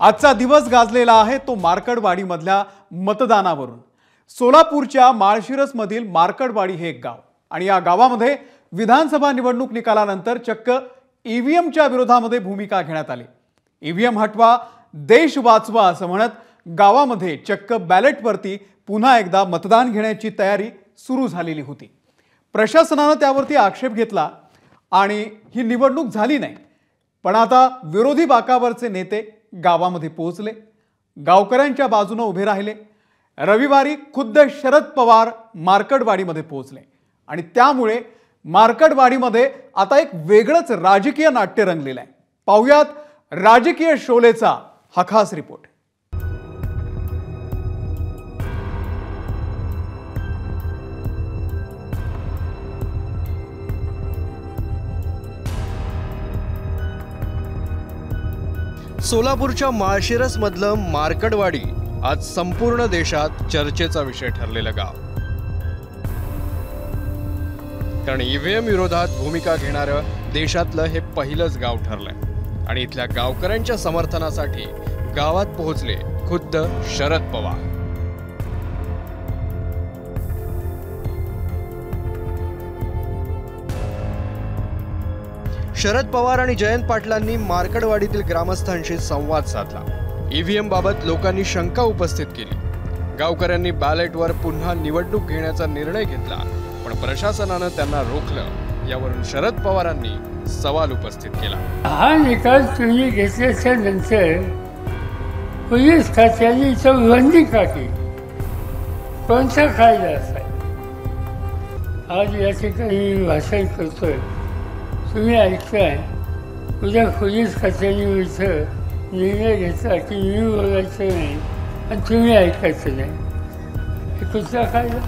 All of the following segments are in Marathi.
आजचा दिवस गाजलेला आहे तो मार्कडवाडीमधल्या मतदानावरून। सोलापूरच्या माळशिरसमधील मार्कडवाडी हे एक गाव आणि या गावामध्ये विधानसभा निवडणूक निकालानंतर चक्क ईव्हीएमच्या विरोधामध्ये भूमिका घेण्यात आली। ईव्हीएम हटवा देश वाचवा असं म्हणत गावामध्ये चक्क बॅलेटवरती पुन्हा एकदा मतदान घेण्याची तयारी सुरू झालेली होती। प्रशासनाने त्यावरती आक्षेप घेतला आणि ही निवडणूक झाली नाही, पण आता विरोधी बाकावरचे नेते गावामध्ये पोहोचले, गावकऱ्यांच्या बाजूने उभे राहिले। रविवारी खुद्द शरद पवार मार्कडवाडीमध्ये पोहोचले आणि त्यामुळे मार्कडवाडीमध्ये आता एक वेगळंच राजकीय नाट्य रंगलेलं आहे। पाहुयात राजकीय शोलेचा हा खास रिपोर्ट। सोलापूरच्या माळशिरसमधलं मार्कडवाडी आज संपूर्ण देशात चर्चेचा विषय ठरलेलं गाव। कारण ईव्हीएम विरोधात भूमिका घेणारं देशातलं हे पहिलंच गाव ठरलंय आणि इथल्या गावकऱ्यांच्या समर्थनासाठी गावात पोहोचले खुद्द शरद पवार। शरद पवार आणि जयंत पाटलांनी मार्कडवाडीतील ग्रामस्थांशी संवाद साधला। ईव्हीएम बाबत लोकांनी शंका उपस्थित केली। गावकऱ्यांनी बॅलेटवर पुन्हा निवडणूक घेण्याचा निर्णय घेतला, पण प्रशासनाने त्यांना रोखलं। यावरून शरद पवारांनी सवाल उपस्थित केला। हा निकाल तुम्ही घेतल्याच्या नंतर पोलीस खात्याने चौबंदी का केली? कोणता कायदा असाय? आज या ठिकाणी भाषण करतोय, तुम्ही ऐकताय, उद्या पोलीस खात्याने इथं निर्णय घेतला की मी बोलायचं नाही आणि तुम्ही ऐकायचं नाही। हे कुठला कायदा?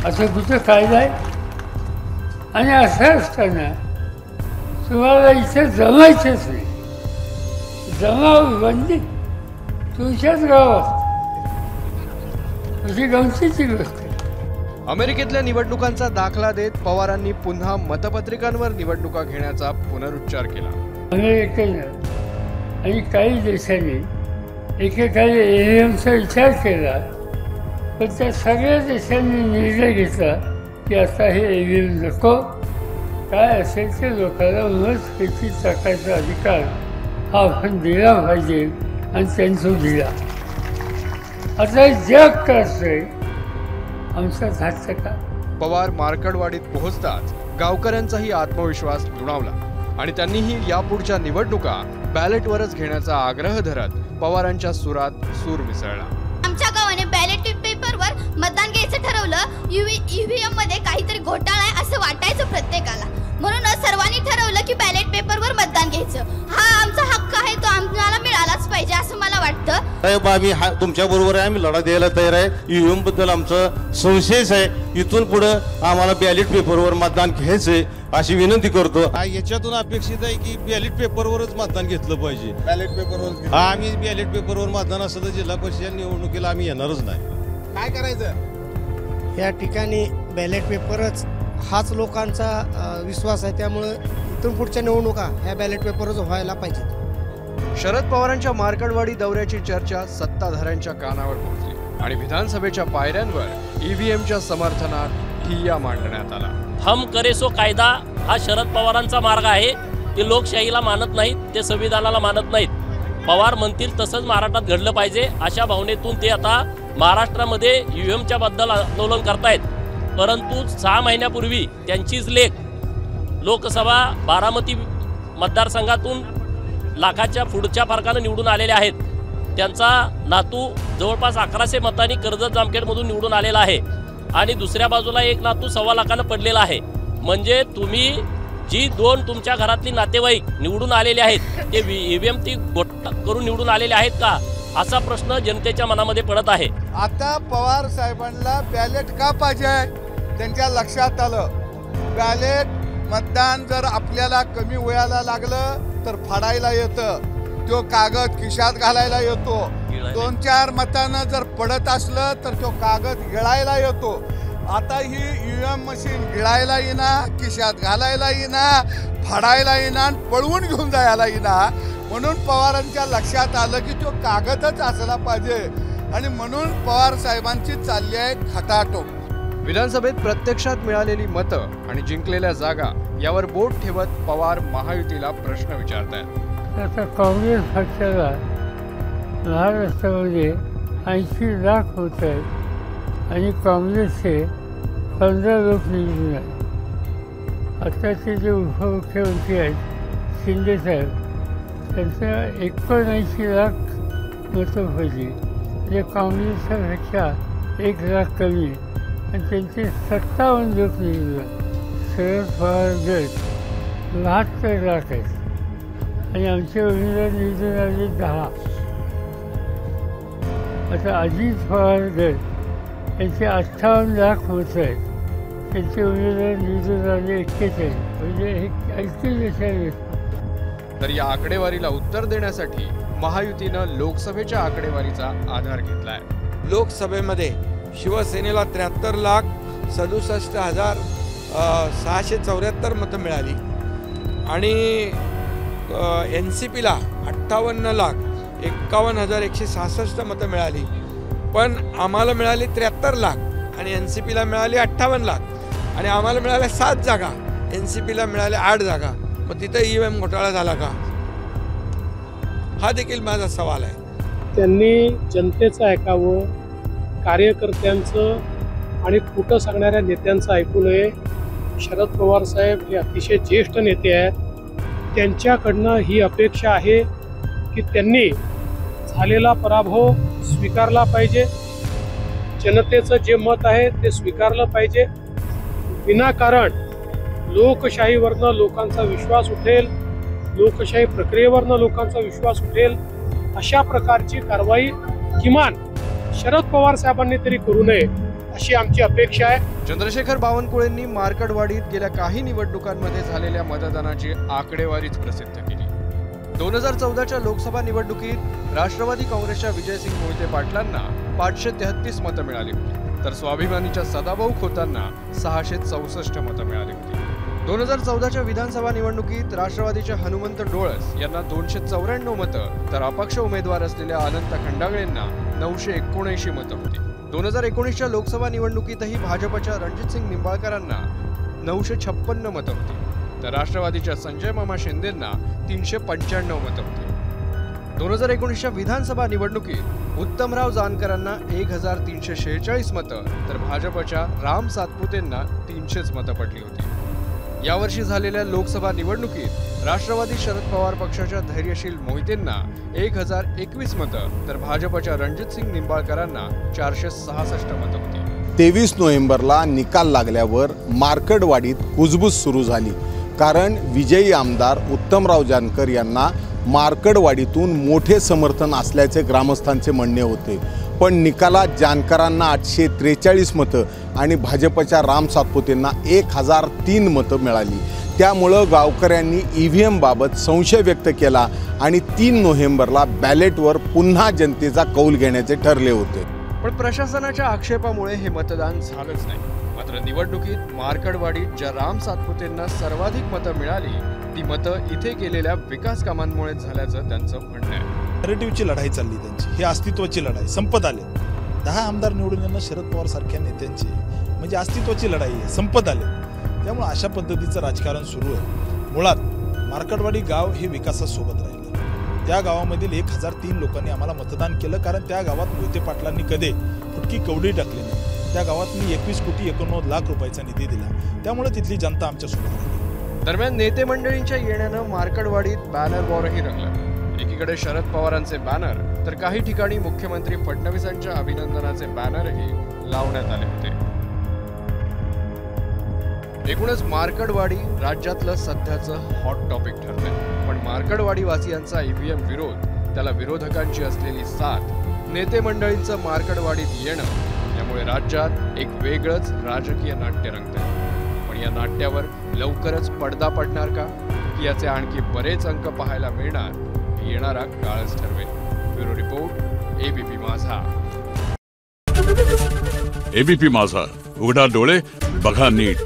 असं कुठं कायदा आहे? आणि असं असताना तुम्हाला इथं जमायचंच नाही, जमाव बंदी तुमच्याच गावात, अशी गमतीची गोष्ट आहे। अमेरिकेतल्या निवडणुकांचा दाखला देत पवारांनी पुन्हा मतपत्रिकांवर निवडणुका घेण्याचा पुनरुच्चार केला। अमेरिकेनं आणि काही देशांनी एकेकाळी ईव्हीएमचा विचार केला, पण त्या सगळ्या देशांनी निर्णय घेतला की आता हे ईव्हीएम नको, काय असेल ते लोकांना मनस्फूर्ती टाकायचा अधिकार हा आपण दिला पाहिजे आणि त्यांचं दिला। आता जग करतंय, आमचा धाडचं का? पवार मार्कडवाडीत पोहोचताच गावकऱ्यांचाही आत्मविश्वास दुणावला आणि त्यांनीही यापुढच्या निवडणुका बॅलेटवरच घेण्याचा आग्रह धरत पवारांच्या सुरात सूर मिसळला। आमच्या गावाने बॅलेट पेपरवर मतदान घ्यायचं ठरवलं। ईव्हीएम मध्ये काहीतरी घोटाळा आहे असं वाटायचं प्रत्येकाला, म्हणूनच सर्वांनी ठरवलं की बॅलेट पेपरवर मतदान घ्यायचं। हा आमचा हक्क आहे, तो आम्हाला मिळालाच पाहिजे असं मला वाटतं। साहेब, आम्ही तुमच्या बरोबर आहे, आम्ही लढा द्यायला तयार आहे। ईव्हीएम बद्दल आमचं संशयच आहे, इथून पुढे आम्हाला बॅलेट पेपरवर मतदान घ्यायचंय अशी विनंती करतो। याच्यातून अपेक्षित आहे की बॅलेट पेपरवरच मतदान घेतलं पाहिजे। बॅलेट पेपरवर आम्ही बॅलेट पेपरवर मतदान असलं तर जिल्हा परिषद निवडणुकीला आम्ही येणारच नाही। काय करायचं? या ठिकाणी बॅलेट पेपरच हाच लोकांचा विश्वास आहे, त्यामुळे इथून पुढच्या निवडणुका ह्या बॅलेट पेपरच व्हायला पाहिजेत। शरद पवारांच्या मार्कडवाडी दौऱ्याची चर्चा सत्ताधाऱ्यांच्या कानावर पोहोचली आणि विधानसभेच्या पायऱ्यांवर ईव्हीएमच्या समर्थनात ठिय्या मांडण्यात आला। हम करे सो कायदा हा शरद पवारांचा मार्ग आहे। ते लोकशाहीला मानत नाहीत, ते संविधानाला मानत नाहीत। पवार म्हणतील तसंच महाराष्ट्रात घडलं पाहिजे अशा भावनेतून ते आता महाराष्ट्रामध्ये ईव्हीएमच्या बद्दल आंदोलन करतायत। परंतु 6 महिन्यापूर्वी त्यांचीच लेख लोकसभा बारामती मतदारसंघातून लाखाच्या पुढच्या फरकाने निवडून आलेले आहेत। त्यांचा नातू जवळपास 1100 मतांनी कर्जत जामखेडमधून निवडून आलेला आहे आणि दुसऱ्या बाजूला एक नातू 1.25 लाखानं पडलेला आहे। म्हणजे तुम्ही जी 2 तुमच्या घरातली नातेवाईक निवडून आलेले आहेत ते ईव्हीएम ती घोटाळा करून निवडून आलेले आहेत का, असा प्रश्न जनतेच्या मनामध्ये पडत आहे। आता पवार साहेबांना बॅलेट का पाहिजे त्यांच्या लक्षात आलं। बॅलेट मतदान जर आपल्याला कमी वयाला लागलं तर फाडायला येतं, तो कागद खिशात घालायला येतो। 2-4 मतानं जर पडत असलं तर तो कागद गिळायला येतो। आता ही EVM मशीन गिळायला येईना, खिशात घालायला येईना, फाडायला येईना आणि पळवून घेऊन जायला येईना. म्हणून पवारांच्या लक्षात आलं की तो कागदच असला पाहिजे आणि म्हणून पवार साहेबांची चालली आहे खटाटोप. विधानसभेत प्रत्यक्षात मिळालेली मतं आणि जिंकलेल्या जागा यावर बोट ठेवत पवार महायुतीला प्रश्न विचारतायत. आता काँग्रेस पक्षाला महाराष्ट्रामध्ये 80 लाख होत आहेत आणि काँग्रेसचे 15 लोक निवडून आहेत. आताचे जे उपमुख्यमंत्री आहेत शिंदेसाहेब, त्यांचं 79 लाख मतं होती. म्हणजे काँग्रेसच्या पेक्षा 1 लाख कमी आणि त्यांचे 57 लोक निवडून आहेत. शरद पवार गट 72 लाख आहेत आणि आमचे उमेदवार निवडून आले 10. आता अजित पवार गट यांचे 58 लाख होत आहेत, त्यांचे उमेदवार निवडून आले 41. म्हणजे हे तर या आकडेवारीला उत्तर देण्यासाठी महायुतीनं लोकसभेच्या आकडेवारीचा आधार घेतलाय. लोकसभेमध्ये शिवसेनेला 73,67,674 मतं मिळाली आणि NCPला 58,51,166 मतं मिळाली. पण आम्हाला मिळाली 73 लाख आणि NCPला मिळाली 58 लाख आणि आम्हाला मिळाल्या 7 जागा, NCPला मिळाल्या 8 जागा. मग तिथं EVM घोटाळा झाला का? हा देखील माझा सवाल आहे. त्यांनी जनतेचं ऐकावं, कार्यकर्त्यांचं आणि खोटं सांगणाऱ्या नेत्यांचं ऐकू नये. शरद पवार साहेब हे अतिशय ज्येष्ठ नेते आहेत. त्यांच्याकडनं ही अपेक्षा आहे की त्यांनी झालेला पराभव स्वीकारला पाहिजे. जनतेचं जे मत आहे ते स्वीकारलं पाहिजे. विनाकारण लोकशाहीवरनं लोकांचा विश्वास उठेल, लोकशाही प्रक्रियेवरनं लोकांचा विश्वास उठेल अशा प्रकारची कारवाई किमान शरद पवार साहेबांनी तरी करू नये अशी आमची अपेक्षा आहे. चंद्रशेखर बावनकुळेंनी मार्कडवाडीत गेल्या काही निवडणुकांमध्ये झालेल्या मतदानाची आकडेवारीच प्रसिद्ध केली. 2014च्या लोकसभा निवडणुकीत राष्ट्रवादी काँग्रेसच्या विजयसिंग मोहिते पाटलांना 533 मतं मिळाली होती, तर स्वाभिमानीच्या सदाभाऊ खोतांना 664 मतं मिळाली होती. 2014च्या विधानसभा निवडणुकीत राष्ट्रवादीच्या हनुमंत डोळस यांना 294 मतं, तर अपक्ष उमेदवार असलेल्या अनंत खंडागळेंना 979 मतं होती. 2019च्या लोकसभा निवडणुकीतही भाजपच्या रणजितसिंग निंबाळकरांना 956 मतं होती, तर राष्ट्रवादीच्या संजय मामा शिंदेंना 395 मतं होती. 2019च्या विधानसभा निवडणुकीत उत्तमराव जानकरांना 1346 मतं, तर भाजपच्या राम सातपुतेंना 300 मतं पडली होती. यावर्षी झालेल्या लोकसभा निवडणुकीत राष्ट्रवादी शरद पवार पक्षाच्या धैर्यशील मोहितेंना 1021 मतं, तर भाजपच्या रणजितसिंग निंबाळकरांना 466 मतं होती. 23 नोव्हेंबरला निकाल लागल्यावर मार्कडवाडीत कुजबूज सुरू झाली, कारण विजयी आमदार उत्तमराव जानकर यांना मार्कडवाडीतून मोठे समर्थन असल्याचे ग्रामस्थांचे म्हणणे होते. पण निकालात जानकरांना 843 मतं आणि भाजपच्या राम सातपुतेंना 1003 मतं मिळाली. त्यामुळं गावकऱ्यांनी EVM बाबत संशय व्यक्त केला आणि 3 नोव्हेंबरला बॅलेटवर पुन्हा जनतेचा कौल घेण्याचे ठरले होते. पण प्रशासनाच्या आक्षेपामुळे हे मतदान झालंच नाही. मात्र निवडणुकीत मार्कडवाडीत ज्या राम सातपुतेंना सर्वाधिक मतं मिळाली ती मतं इथे केलेल्या विकास कामांमुळे झाल्याचं त्यांचं म्हणणं आहे. नॅरेटिव्हची लढाई चालली त्यांची, ही अस्तित्वाची लढाई संपत आले. 10 आमदार निवडून येणं शरद पवार सारख्या नेत्यांची म्हणजे अस्तित्वाची लढाई आहे, संपत आले. त्यामुळे अशा पद्धतीचं राजकारण सुरू आहे. मुळात मार्कडवाडी गाव हे विकासासोबत राहिलं. त्या गावामधील 1003 लोकांनी आम्हाला मतदान केलं, कारण त्या गावात मोहिते पाटलांनी कधी फुटकी कवडी टाकली नाही. त्या गावात मी 21,89,00,000 रुपयाचा निधी दिला. त्यामुळे तिथली जनता आमच्यासोबत राहिली. दरम्यान नेते मंडळींच्या येण्यानं मार्कडवाडीत बॅनर वॉरही रंगलं. एकीकडे शरद पवारांचे बॅनर, तर काही ठिकाणी मुख्यमंत्री फडणवीसांच्या अभिनंदनाचे बॅनरही लावण्यात आले होते. एकूणच मार्कडवाडी राज्यातलं सध्याचं हॉट टॉपिक ठरलंय. पण मार्कडवाडी वासियांचा EVM विरोध, त्याला विरोधकांची असलेली साथ, नेते मंडळींचं मार्कडवाडीत येणं यामुळे राज्यात एक वेगळंच राजकीय नाट्य रंगतंय. पण या नाट्यावर लवकरच पडदा पडणार का, की याचे आणखी बरेच अंक पाहायला मिळणार, हे येणारा काळच ठरवेल. ब्युरो रिपोर्ट, ABP माझा. ABP माझा, उघडा डोळे बघा नीट.